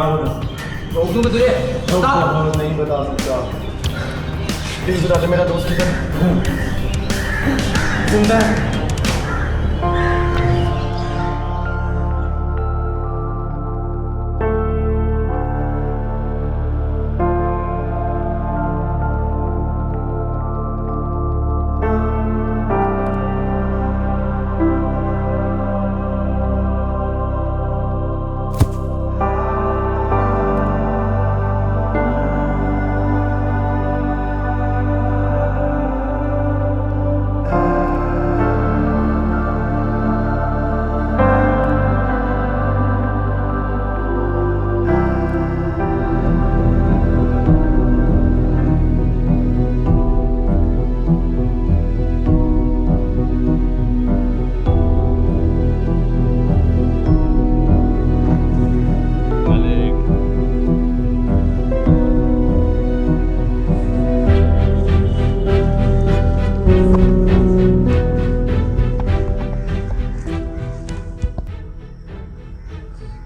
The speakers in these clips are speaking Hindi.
रोक दूंगा तुझे, बता। नहीं बता सकता। प्लीज बता दे मेरा दोस्त किधर जिंदा है।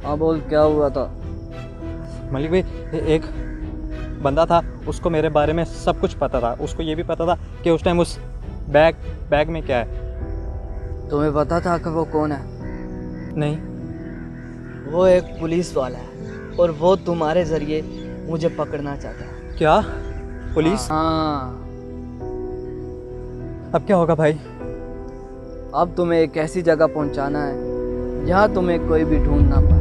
हाँ बोल, क्या हुआ था? मलिक भाई, एक बंदा था, उसको मेरे बारे में सब कुछ पता था। उसको ये भी पता था कि उस टाइम उस बैग में क्या है। तुम्हें पता था कि वो कौन है? नहीं। वो एक पुलिस वाला है और वो तुम्हारे जरिए मुझे पकड़ना चाहता है। क्या? पुलिस? हाँ। अब क्या होगा भाई? अब तुम्हें एक ऐसी जगह पहुंचाना है जहाँ तुम्हें कोई भी ढूंढ ना पाए।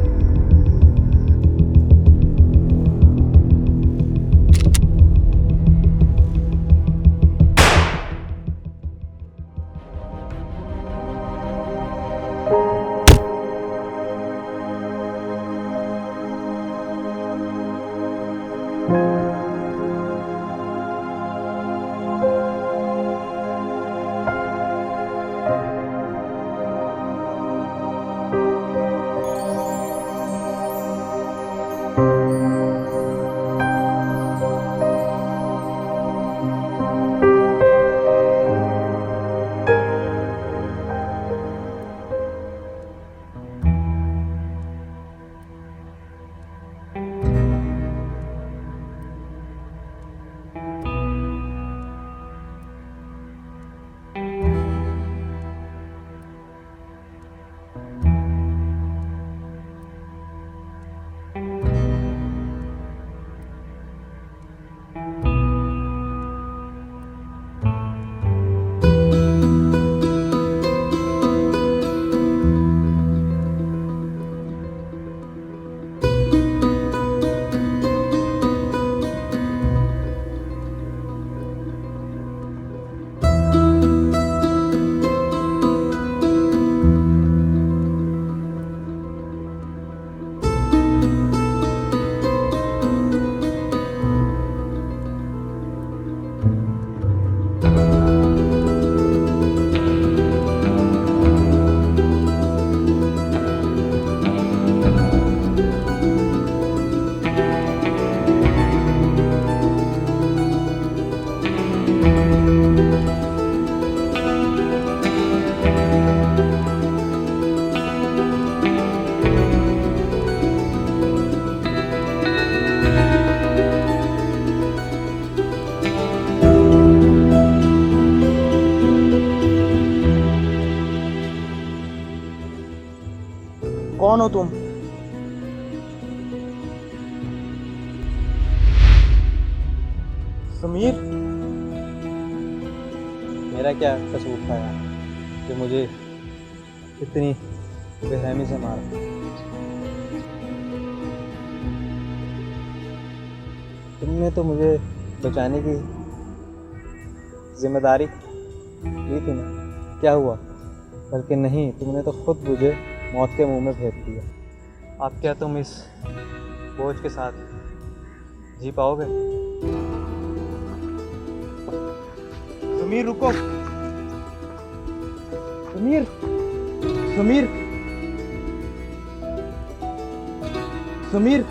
कौन हो तुम? समीर? मेरा क्या कसूर था यार कि मुझे इतनी बेरहमी से मारा। तुमने तो मुझे बचाने की जिम्मेदारी ली थी ना, क्या हुआ? बल्कि नहीं, तुमने तो खुद मुझे मौत के मुंह में भेज दिया। अब क्या तुम इस बोझ के साथ जी पाओगे? समीर रुको। समीर, समीर, समीर।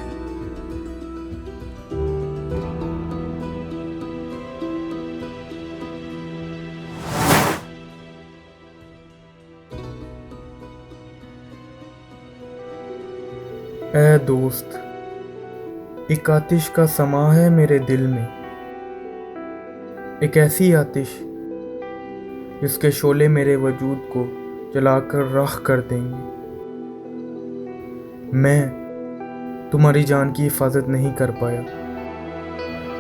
ऐ दोस्त, एक आतिश का समा है मेरे दिल में, एक ऐसी आतिश जिसके शोले मेरे वजूद को जलाकर राख कर देंगे। मैं तुम्हारी जान की हिफाजत नहीं कर पाया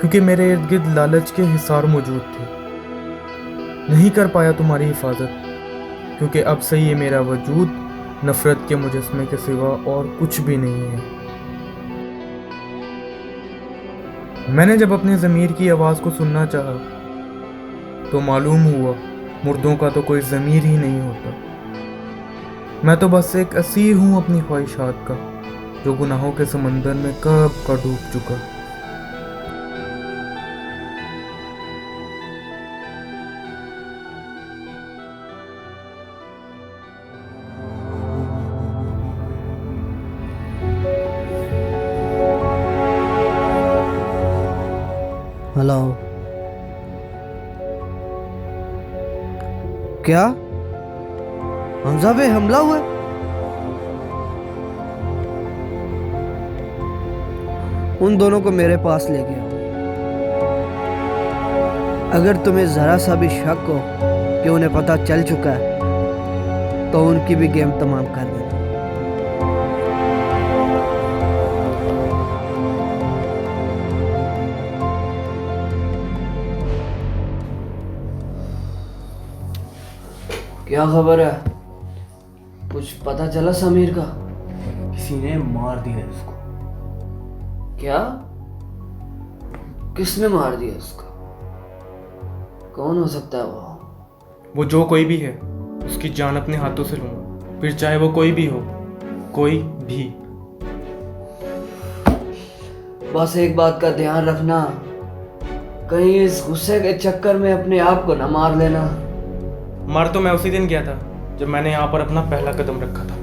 क्योंकि मेरे इर्द गिर्द लालच के हिसार मौजूद थे। नहीं कर पाया तुम्हारी हिफाजत क्योंकि अब से ये मेरा वजूद नफरत के मुजस्मे के सिवा और कुछ भी नहीं है। मैंने जब अपने ज़मीर की आवाज़ को सुनना चाहा तो मालूम हुआ मुर्दों का तो कोई ज़मीर ही नहीं होता। मैं तो बस एक असीर हूँ अपनी ख्वाहिशात का, जो गुनाहों के समंदर में कब का डूब चुका। हेलो, क्या हमजा पे हमला हुआ? उन दोनों को मेरे पास ले गया। अगर तुम्हें जरा सा भी शक हो कि उन्हें पता चल चुका है तो उनकी भी गेम तमाम कर देना। क्या खबर है? कुछ पता चला समीर का? किसी ने मार दिया उसको। क्या? किसने मार दिया उसको? कौन हो सकता है वो? जो कोई भी है उसकी जान अपने हाथों से लूंगा, फिर चाहे वो कोई भी हो, कोई भी। बस एक बात का ध्यान रखना, कहीं इस गुस्से के चक्कर में अपने आप को न मार लेना। मर तो मैं उसी दिन गया था जब मैंने यहाँ पर अपना पहला कदम रखा था।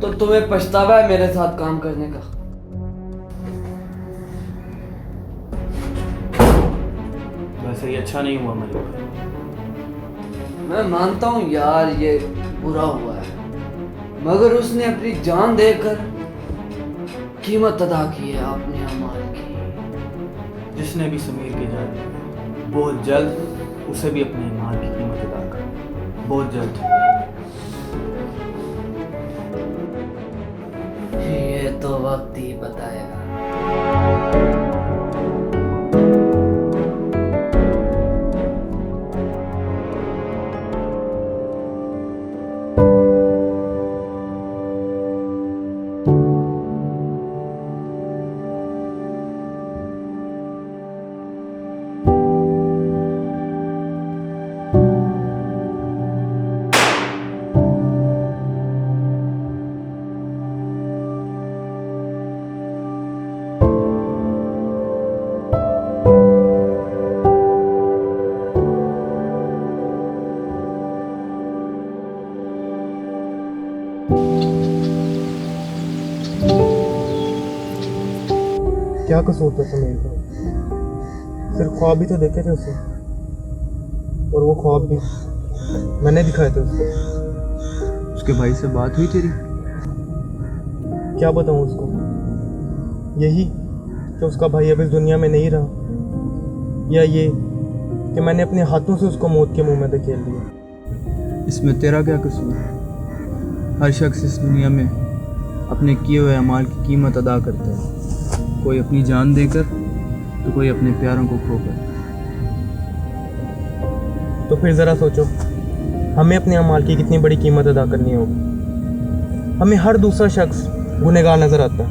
तो तुम्हें पछतावा है मेरे साथ काम करने का? वैसे ही अच्छा नहीं हुआ मलिक। मैं मानता हूँ यार ये बुरा हुआ है, मगर उसने अपनी जान देकर कीमत अदा की है अपने अमाल की। जिसने भी समीर की जान ली, बहुत जल्द उसे भी अपने ईमान की कीमत अदा कर, बहुत जल्द। ये तो वक्त ही बताएगा। क्या कसूर था समीर का? सिर्फ ख्वाब भी तो देखे थे उसे, और वो ख्वाब भी मैंने दिखाए थे उसको। उसके भाई से बात हुई तेरी? क्या बताऊँ उसको? यही कि उसका भाई अब इस दुनिया में नहीं रहा, या ये कि मैंने अपने हाथों से उसको मौत के मुंह में धकेल दिया। इसमें तेरा क्या कसूर है? हर शख्स इस दुनिया में अपने किए हुए अमाल की कीमत अदा करता है, कोई अपनी जान देकर तो कोई अपने प्यारों को खोकर। तो फिर ज़रा सोचो, हमें अपने अमाल की कितनी बड़ी कीमत अदा करनी होगी। हमें हर दूसरा शख्स गुनहगार नज़र आता है,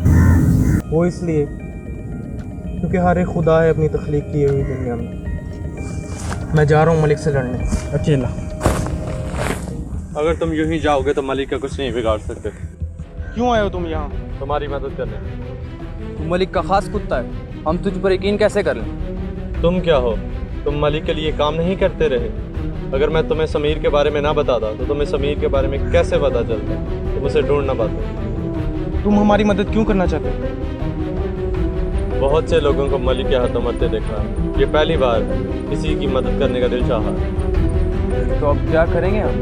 वो इसलिए क्योंकि हर एक खुदा है अपनी तख्लीक की हुई दुनिया में। मैं जा रहा हूँ मलिक से लड़ने, अकेला। अगर तुम यूं ही जाओगे तो मलिक का कुछ नहीं बिगाड़ सकते। क्यों आए हो तुम यहाँ? तुम्हारी मदद करने। तू मलिक का खास कुत्ता है, हम तुझ पर यकीन कैसे कर लें? तुम क्या हो? तुम मलिक के लिए काम नहीं करते रहे? अगर मैं तुम्हें समीर के बारे में ना बताता तो तुम्हें समीर के बारे में कैसे पता चलता? तुम उसे ढूंढ ना पाते। तुम हमारी मदद क्यों करना चाहते हो? बहुत से लोगों को मलिक के हाथों मरते देखा, ये पहली बार किसी की मदद करने का दिल चाहा। तो अब क्या करेंगे हम?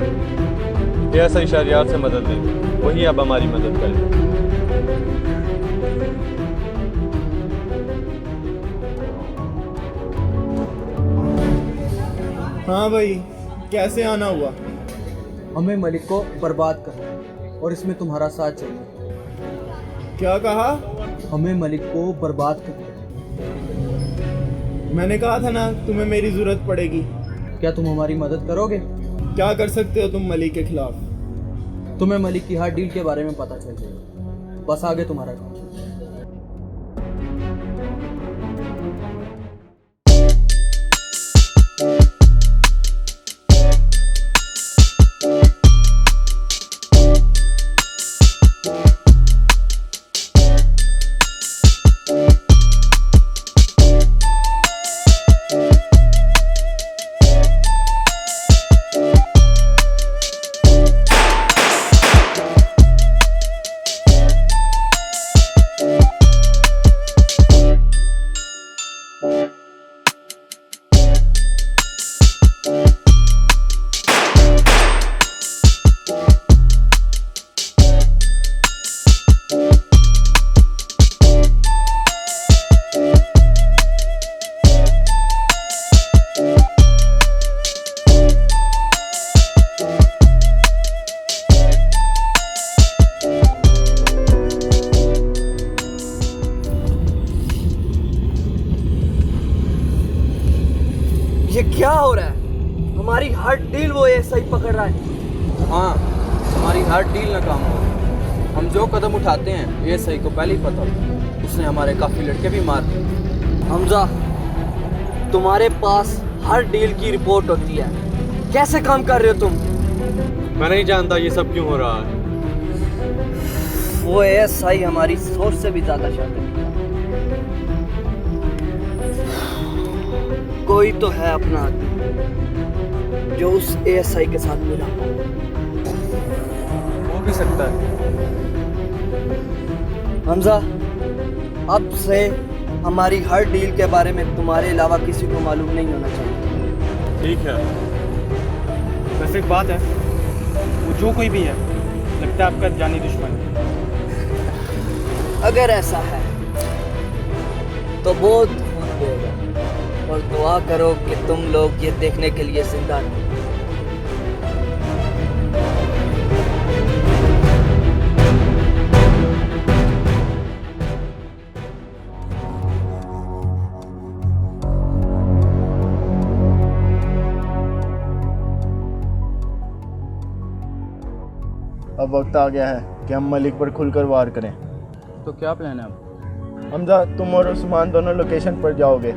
ये ऐसा शरियात से मदद लेंगे, वही अब हमारी मदद करें। हाँ भाई, कैसे आना हुआ? हमें मलिक को बर्बाद करना है और इसमें तुम्हारा साथ चाहिए। क्या कहा? हमें मलिक को बर्बाद करना है। मैंने कहा था ना तुम्हें मेरी ज़रूरत पड़ेगी। क्या तुम हमारी मदद करोगे? क्या कर सकते हो तुम मलिक के खिलाफ? तुम्हें मलिक की हर डील के बारे में पता चल जाएगा। बस आगे तुम्हारा काम। ये क्या हो रहा है? हमारी हर डील वो ऐसा ही पकड़ रहा है। हाँ, हमारी हर डील नाकाम हो गई। हम जो कदम उठाते हैं ये सही को पहले ही पता होता। उसने हमारे काफ़ी लड़के भी मार दिए। हमजा, तुम्हारे पास हर डील की रिपोर्ट होती है, कैसे काम कर रहे हो तुम? मैं नहीं जानता ये सब क्यों हो रहा है। वो एएसआई हमारी सोच से भी ज्यादा शातिर है। कोई तो है अपना आदमी जो उस एएसआई के साथ मिला। हो भी सकता है। हमजा, अब से हमारी हर डील के बारे में तुम्हारे अलावा किसी को मालूम नहीं होना चाहिए। ठीक है। वैसे एक बात है, वो जो कोई भी है लगता है आपका जानी दुश्मन है। अगर ऐसा है तो बहुत खून देगा और दुआ करो कि तुम लोग ये देखने के लिए जिंदा रहो। अब वक्त आ गया है कि हम मलिक पर खुलकर वार करें। तो क्या प्लान है अब? हमजा, तुम और उस्मान दोनों लोकेशन पर जाओगे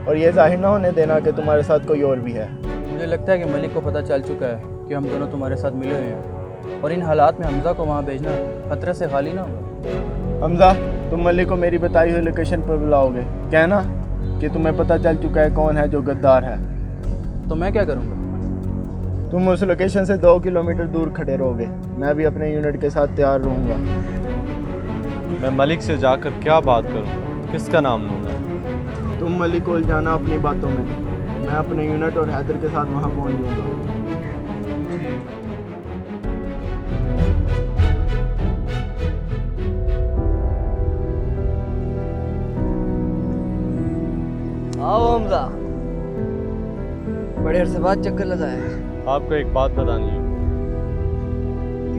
और ये जाहिर ना होने देना कि तुम्हारे साथ कोई और भी है। मुझे लगता है कि मलिक को पता चल चुका है कि हम दोनों तुम्हारे साथ मिले हुए हैं और इन हालात में हमजा को वहाँ भेजना खतरे से खाली ना होगा। हमजा, तुम मलिक को मेरी बताई हुई लोकेशन पर बुलाओगे। कहना कि तुम्हें पता चल चुका है कौन है जो गद्दार है। तो मैं क्या करूँगा? तुम उस लोकेशन से 2 किलोमीटर दूर खड़े रहोगे। मैं भी अपने यूनिट के साथ तैयार रहूँगा। मैं मलिक से जाकर क्या बात करूं? किसका नाम लूँ मैं? तुम मलिक को उलझाना अपनी बातों में। मैं अपने यूनिट और हैदर के साथ वहाँ पहुँच जाऊँगा। आओ हमजा, बड़े अरसे बाद चक्कर लगाया। आपको एक बात बतानी है।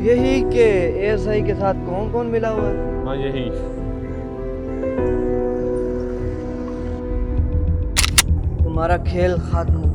यही के एएसआई के साथ कौन कौन मिला हुआ है? हाँ, यही। तुम्हारा खेल खत्म